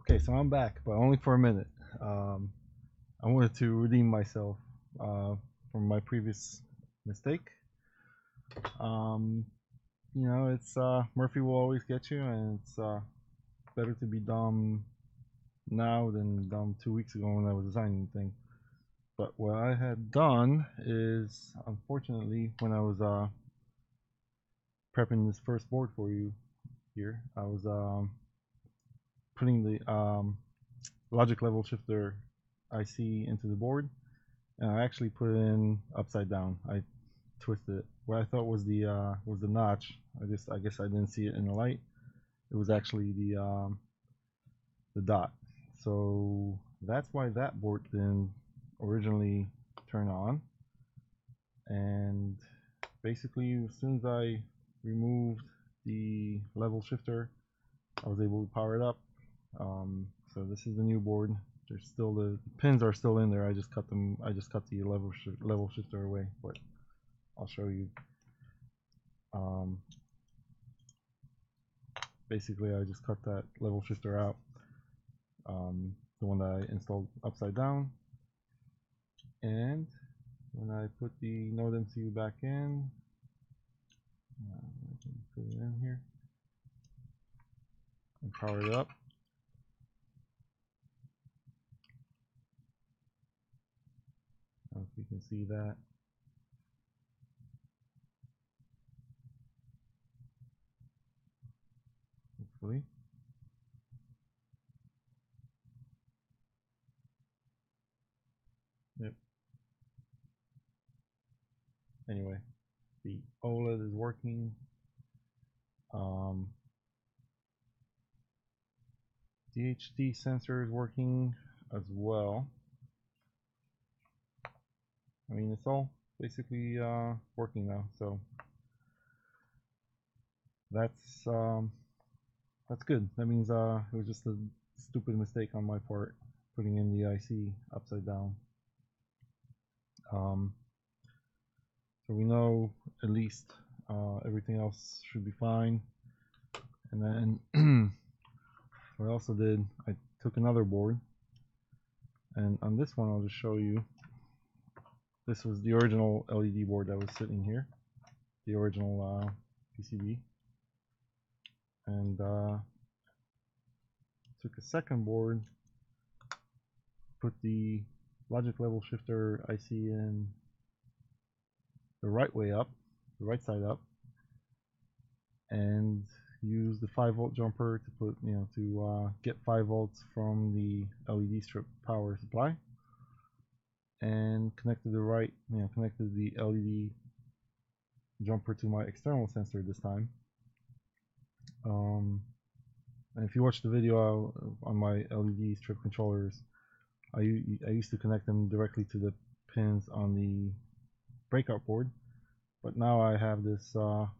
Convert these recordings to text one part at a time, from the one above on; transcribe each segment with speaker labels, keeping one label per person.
Speaker 1: Okay, so I'm back, but only for a minute. I wanted to redeem myself from my previous mistake. Um, it's Murphy will always get you, and it's better to be dumb now than dumb 2 weeks ago when I was designing the thing. But what I had done is, unfortunately, when I was prepping this first board for you here, I was putting the logic level shifter IC into the board, and I actually put it in upside down. I twisted it. What I thought was the notch. I guess I didn't see it in the light. It was actually the dot. So that's why that board didn't originally turn on. And basically, as soon as I removed the level shifter, I was able to power it up. So this is the new board. There's still the pins are still in there. I just cut them. I just cut the level shifter away, but I'll show you. Basically, I just cut that level shifter out, the one that I installed upside down. And when I put the NodeMCU back in, I can put it in here and power it up. I don't know if you can see that. Hopefully. Yep. Anyway, the OLED is working. DHD sensor is working as well. I mean, it's all basically working now, so that's good. That means it was just a stupid mistake on my part putting in the IC upside down. So we know at least everything else should be fine. And then what I also did, I took another board, and on this one I'll just show you. This was the original LED board that was sitting here, the original PCB, and took a second board, put the logic level shifter IC in the right way up, the right side up, and use the 5-volt jumper to put, to get 5 volts from the LED strip power supply, and connected connected the LED jumper to my external sensor this time. And if you watch the video on my LED strip controllers, I used to connect them directly to the pins on the breakout board, but now I have this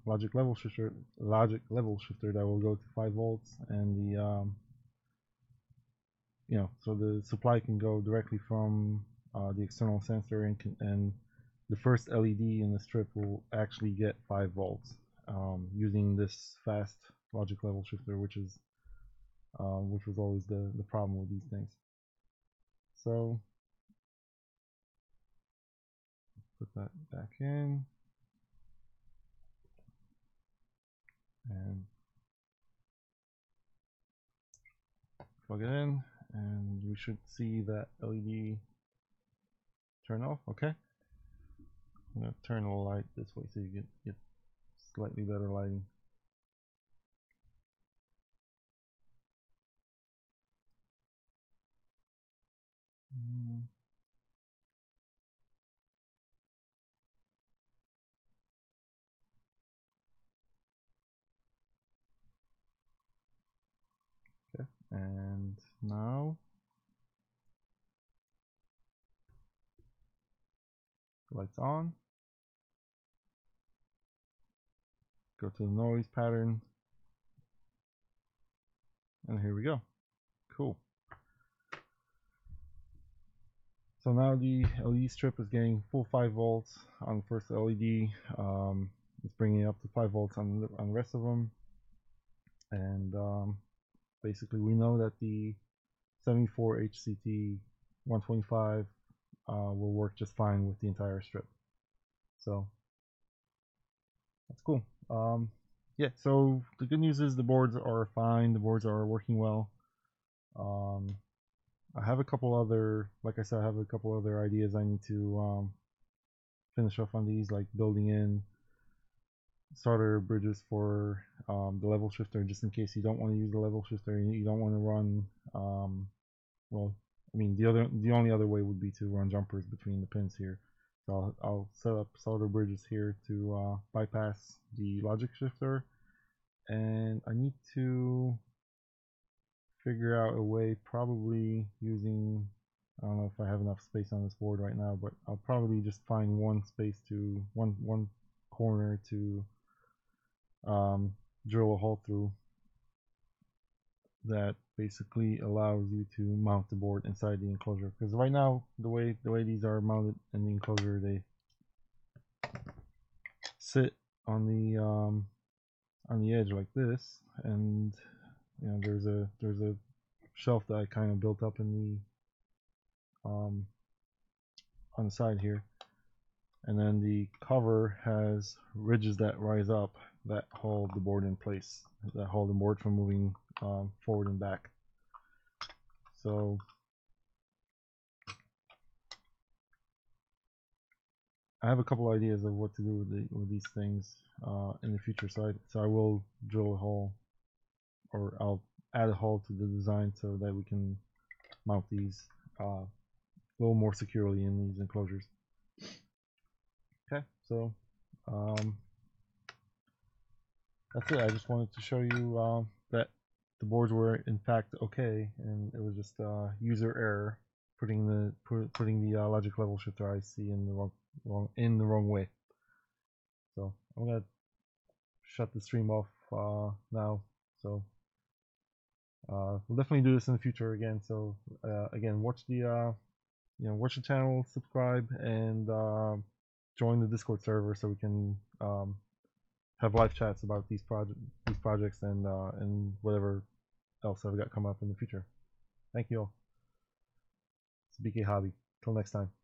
Speaker 1: logic level shifter that will go to 5 volts, and the so the supply can go directly from the external sensor, and the first LED in the strip will actually get 5 volts using this fast logic level shifter, which was always the problem with these things. So put that back in and plug it in, and we should see that LED turn off. Okay, I'm gonna turn the light this way so you get slightly better lighting. Okay, and now lights on. Go to the noise pattern, and here we go. Cool. So now the LED strip is getting full 5 volts on the first LED. It's bringing it up to 5 volts on the rest of them, and basically we know that the 74 HCT 125 will work just fine with the entire strip. So that's cool. Yeah, so the good news is the boards are fine. The boards are working well. I have a couple other, like I said, I have a couple other ideas I need to finish off on these, like building in solder bridges for the level shifter, just in case you don't want to use the level shifter. You don't want to run, well, I mean, the only other way would be to run jumpers between the pins here. So I'll set up solder bridges here to bypass the logic shifter, and I need to figure out a way, probably using, I don't know if I have enough space on this board right now, but I'll probably just find one corner to drill a hole through that basically allows you to mount the board inside the enclosure. Because right now, the way these are mounted in the enclosure, they sit on the edge like this, and you know, there's a shelf that I kind of built up in the on the side here, and then the cover has ridges that rise up that hold the board in place, that hold the board from moving forward and back. So I have a couple ideas of what to do with these things in the future. So I will drill a hole, or I'll add a hole to the design so that we can mount these a little more securely in these enclosures. Okay, so that's it. I just wanted to show you that the boards were in fact okay, and it was just user error putting the logic level shifter IC in the wrong way. So I'm gonna shut the stream off now. So we'll definitely do this in the future again. So again, watch the watch the channel, subscribe, and join the Discord server so we can have live chats about these projects and whatever else I've got coming up in the future. Thank you all. It's BK Hobby. Till next time.